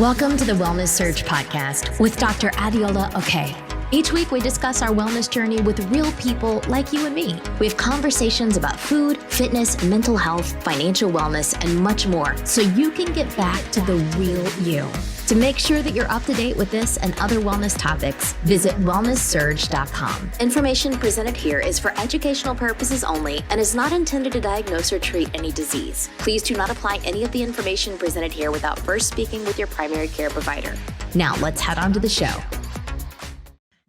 Welcome to the Wellness Surge podcast with Dr. Adiola Oke. Each week, we discuss our wellness journey with real people like you and me. We have conversations about food, fitness, mental health, financial wellness, and much more, so you can get back to the real you. To make sure that you're up to date with this and other wellness topics, visit wellnesssurge.com. Information presented here is for educational purposes only and is not intended to diagnose or treat any disease. Please do not apply any of the information presented here without first speaking with your primary care provider. Now, let's head on to the show.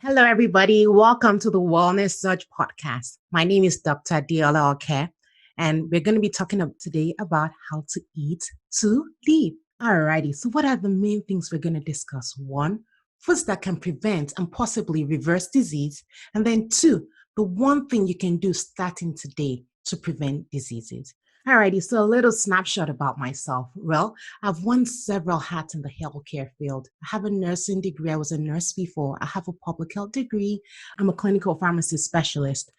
Hello, everybody. Welcome to the Wellness Surge podcast. My name is Dr. Adiola Oke, and we're going to be talking today about how to eat to live. Alrighty, so what are the main things we're going to discuss? One, foods that can prevent and possibly reverse disease. And then two, the one thing you can do starting today to prevent diseases. Alrighty, so a little snapshot about myself. Well, I've worn several hats in the healthcare field. I have a nursing degree. I was a nurse before. I have a public health degree. I'm a clinical pharmacy specialist.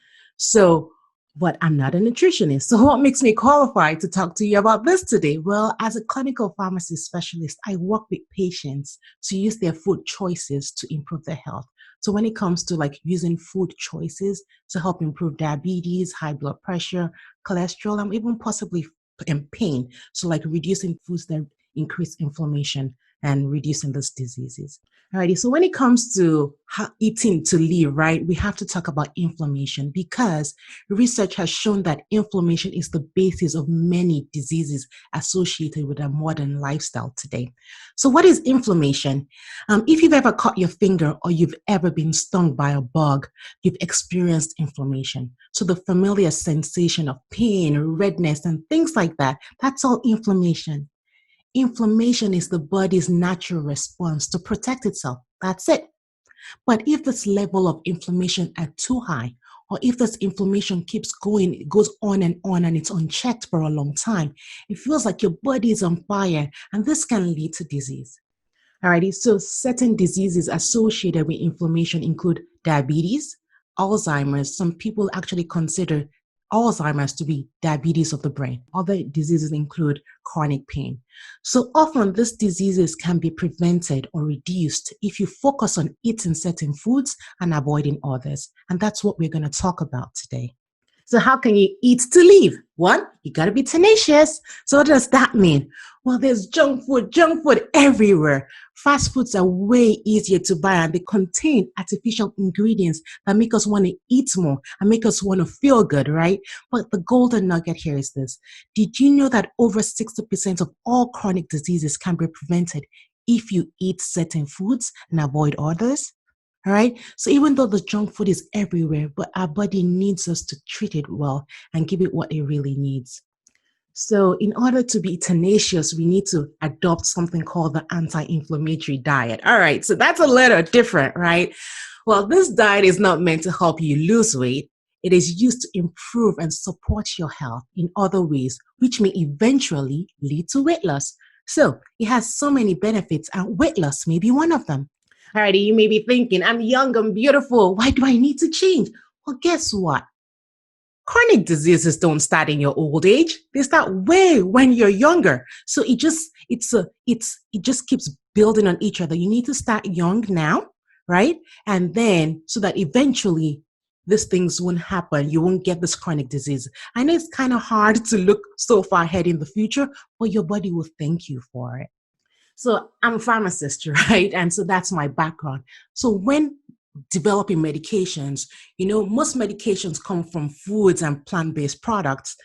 But I'm not a nutritionist. So what makes me qualified to talk to you about this today? Well, as a clinical pharmacy specialist, I work with patients to use their food choices to improve their health. So when it comes to using food choices to help improve diabetes, high blood pressure, cholesterol, and even possibly pain. So reducing foods that increase inflammation and reducing those diseases. Alrighty, so when it comes to eating to live, right, we have to talk about inflammation because research has shown that inflammation is the basis of many diseases associated with our modern lifestyle today. So what is inflammation? If you've ever cut your finger or you've ever been stung by a bug, you've experienced inflammation. So the familiar sensation of pain, redness, and things like that, that's all inflammation. Inflammation is the body's natural response to protect itself. That's it. But if this level of inflammation are too high, or if this inflammation keeps going, it goes on, and it's unchecked for a long time, it feels like your body is on fire, and this can lead to disease. Alrighty, so certain diseases associated with inflammation include diabetes, Alzheimer's. Some people actually consider Alzheimer's to be diabetes of the brain. Other diseases include chronic pain. So often these diseases can be prevented or reduced if you focus on eating certain foods and avoiding others. And that's what we're going to talk about today. So how can you eat to live? One, you got to be tenacious. So what does that mean? Well, there's junk food everywhere. Fast foods are way easier to buy and they contain artificial ingredients that make us want to eat more and make us want to feel good, right? But the golden nugget here is this. Did you know that over 60% of all chronic diseases can be prevented if you eat certain foods and avoid others? All right. So even though the junk food is everywhere, but our body needs us to treat it well and give it what it really needs. So in order to be tenacious, we need to adopt something called the anti-inflammatory diet. All right. So that's a little different, right? Well, this diet is not meant to help you lose weight. It is used to improve and support your health in other ways, which may eventually lead to weight loss. So it has so many benefits, and weight loss may be one of them. Alrighty, you may be thinking, I'm young, I'm beautiful. Why do I need to change? Well, guess what? Chronic diseases don't start in your old age. They start way when you're younger. So it just keeps building on each other. You need to start young now, right? And then so that eventually these things won't happen. You won't get this chronic disease. I know it's kind of hard to look so far ahead in the future, but your body will thank you for it. So I'm a pharmacist, right? And so that's my background. So when developing medications, most medications come from foods and plant-based products.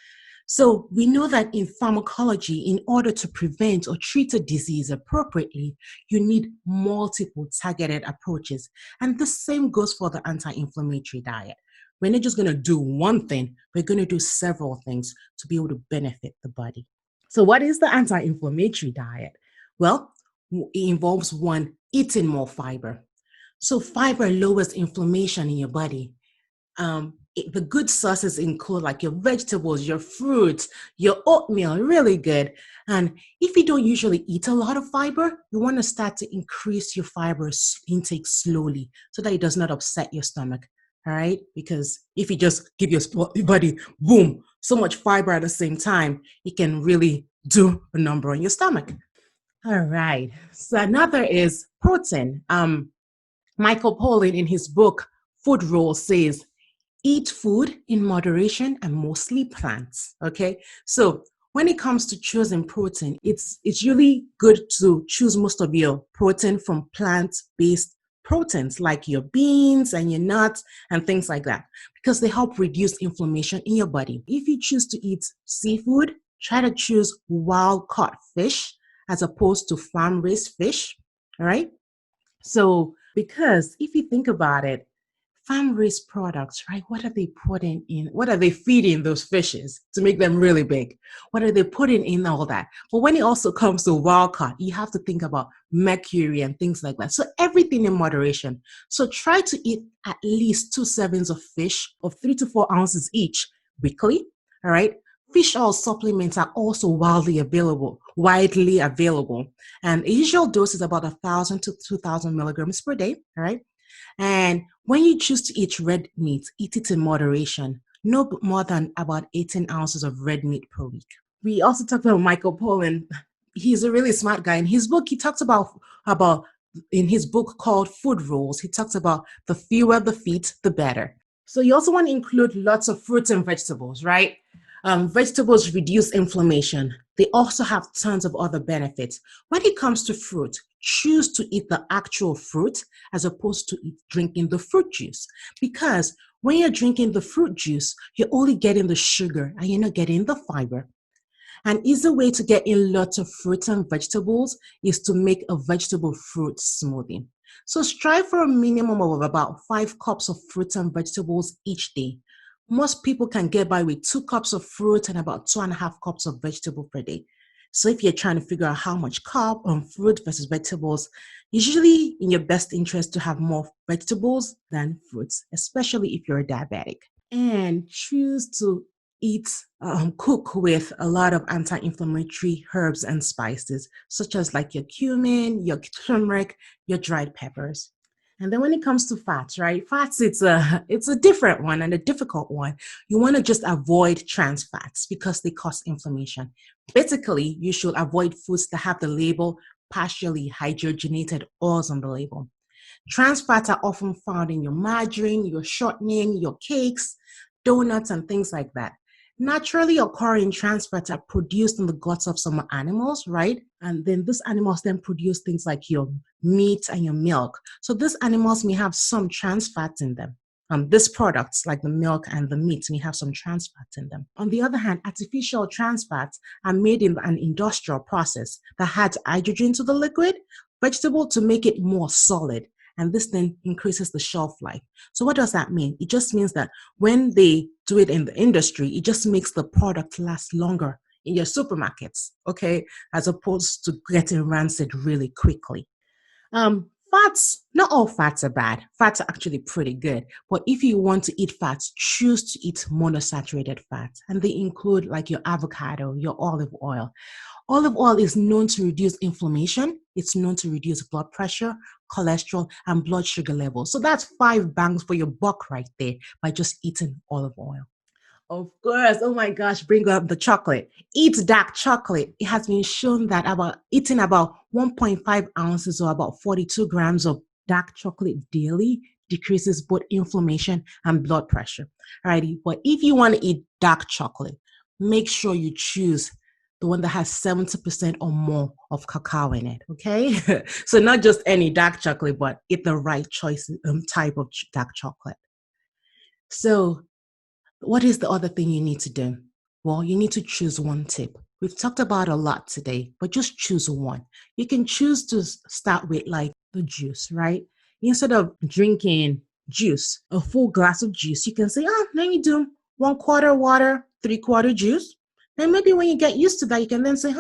So we know that in pharmacology, in order to prevent or treat a disease appropriately, you need multiple targeted approaches. And the same goes for the anti-inflammatory diet. We're not just going to do one thing, we're going to do several things to be able to benefit the body. So what is the anti-inflammatory diet? Well, it involves one, eating more fiber. So fiber lowers inflammation in your body. The good sources include your vegetables, your fruits, your oatmeal, really good. And if you don't usually eat a lot of fiber, you want to start to increase your fiber intake slowly so that it does not upset your stomach. All right? Because if you just give your body, boom, so much fiber at the same time, it can really do a number on your stomach. All right. So another is protein. Michael Pollan in his book Food Rules says, eat food in moderation and mostly plants. Okay. So when it comes to choosing protein, it's really good to choose most of your protein from plant-based proteins like your beans and your nuts and things like that, because they help reduce inflammation in your body. If you choose to eat seafood, try to choose wild caught fish as opposed to farm-raised fish. All right. So, because if you think about it, farm-raised products, right? What are they putting in? What are they feeding those fishes to make them really big? What are they putting in all that? But when it also comes to wild caught, you have to think about mercury and things like that. So everything in moderation. So try to eat at least 2 servings of fish of 3 to 4 ounces each weekly. All right. Fish oil supplements are also widely available. And a usual dose is about 1,000 to 2,000 milligrams per day. All right. And when you choose to eat red meat, eat it in moderation. No more than about 18 ounces of red meat per week. We also talked about Michael Pollan. He's a really smart guy. In his book, he talks about in his book called Food Rules, he talks about the fewer the feet, the better. So you also want to include lots of fruits and vegetables, right? Vegetables reduce inflammation. They also have tons of other benefits. When it comes to fruit, choose to eat the actual fruit as opposed to drinking the fruit juice. Because when you're drinking the fruit juice, you're only getting the sugar and you're not getting the fiber. An easy way to get in lots of fruits and vegetables is to make a vegetable fruit smoothie. So strive for a minimum of about 5 cups of fruits and vegetables each day. Most people can get by with 2 cups of fruit and about 2.5 cups of vegetable per day. So if you're trying to figure out how much carb on fruit versus vegetables, it's usually in your best interest to have more vegetables than fruits, especially if you're a diabetic. And choose to cook with a lot of anti-inflammatory herbs and spices, such as like your cumin, your turmeric, your dried peppers. And then when it comes to fats, right? Fats, it's a different one and a difficult one. You want to just avoid trans fats because they cause inflammation. Basically, you should avoid foods that have the label partially hydrogenated oils on the label. Trans fats are often found in your margarine, your shortening, your cakes, donuts, and things like that. Naturally occurring trans fats are produced in the guts of some animals, right? And then these animals then produce things like your meat and your milk. So these animals may have some trans fats in them. These products, like the milk and the meat, may have some trans fats in them. On the other hand, artificial trans fats are made in an industrial process that adds hydrogen to the liquid vegetable to make it more solid. And this then increases the shelf life. So what does that mean? It just means that when they do it in the industry, it just makes the product last longer in your supermarkets, okay, as opposed to getting rancid really quickly. Fats, not all fats are bad. Fats are actually pretty good. But if you want to eat fats, choose to eat monosaturated fats. And they include like your avocado, your olive oil. Olive oil is known to reduce inflammation. It's known to reduce blood pressure, cholesterol, and blood sugar levels. So that's 5 bangs for your buck right there by just eating olive oil. Of course. Oh my gosh, bring up the chocolate. Eat dark chocolate. It has been shown that eating about 1.5 ounces or about 42 grams of dark chocolate daily decreases both inflammation and blood pressure. Alrighty. But if you want to eat dark chocolate, make sure you choose the one that has 70% or more of cacao in it. Okay. So not just any dark chocolate, but eat the right choice type of dark chocolate. So what is the other thing you need to do? Well, you need to choose one tip. We've talked about a lot today, but just choose one. You can choose to start with like the juice, right? Instead of drinking juice, a full glass of juice, you can say, let me do 1/4 water, 3/4 juice. And maybe when you get used to that, you can then say,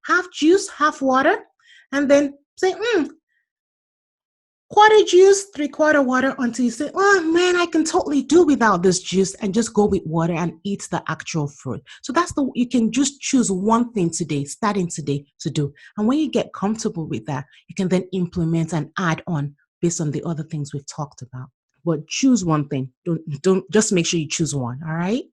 half juice, half water. And then say, quarter juice, 3/4 water until you say, oh man, I can totally do without this juice, and just go with water and eat the actual fruit. So you can just choose one thing today, starting today to do. And when you get comfortable with that, you can then implement and add on based on the other things we've talked about. But choose one thing. Don't just make sure you choose one. All right.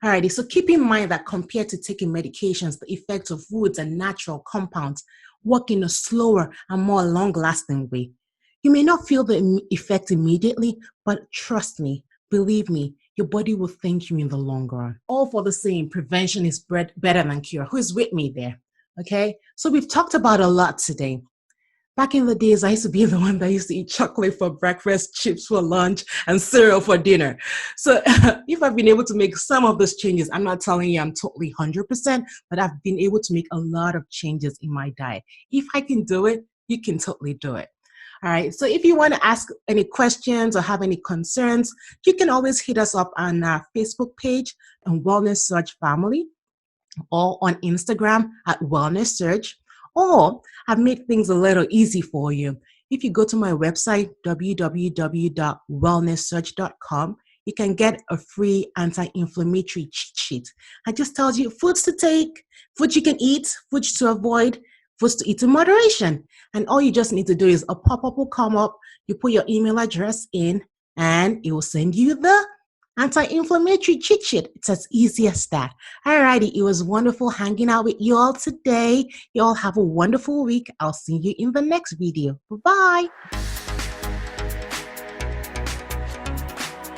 Alrighty, so keep in mind that compared to taking medications, the effects of foods and natural compounds work in a slower and more long-lasting way. You may not feel the effect immediately, but trust me, believe me, your body will thank you in the long run. All for the same, prevention is better than cure. Who is with me there? Okay, so we've talked about a lot today. Back in the days, I used to be the one that used to eat chocolate for breakfast, chips for lunch, and cereal for dinner. So if I've been able to make some of those changes, I'm not telling you I'm totally 100%, but I've been able to make a lot of changes in my diet. If I can do it, you can totally do it. All right. So if you want to ask any questions or have any concerns, you can always hit us up on our Facebook page on Wellness Search Family, or on Instagram at Wellness Search, or I've made things a little easy for you. If you go to my website, www.wellnesssearch.com, you can get a free anti-inflammatory cheat sheet. It just tells you foods to take, foods you can eat, foods to avoid, foods to eat in moderation. And all you just need to do is a pop-up will come up, you put your email address in, and it will send you the anti-inflammatory cheat sheet. It's as easy as that. Alrighty, it was wonderful hanging out with you all today. You all have a wonderful week. I'll see you in the next video. Bye-bye.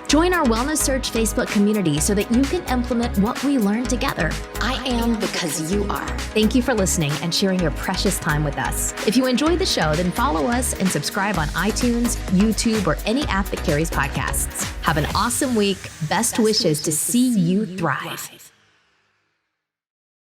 Join our Wellness Search Facebook community so that you can implement what we learned together. I am because you are. Thank you for listening and sharing your precious time with us. If you enjoyed the show, then follow us and subscribe on iTunes, YouTube, or any app that carries podcasts. Have an awesome week. Best wishes to see you thrive.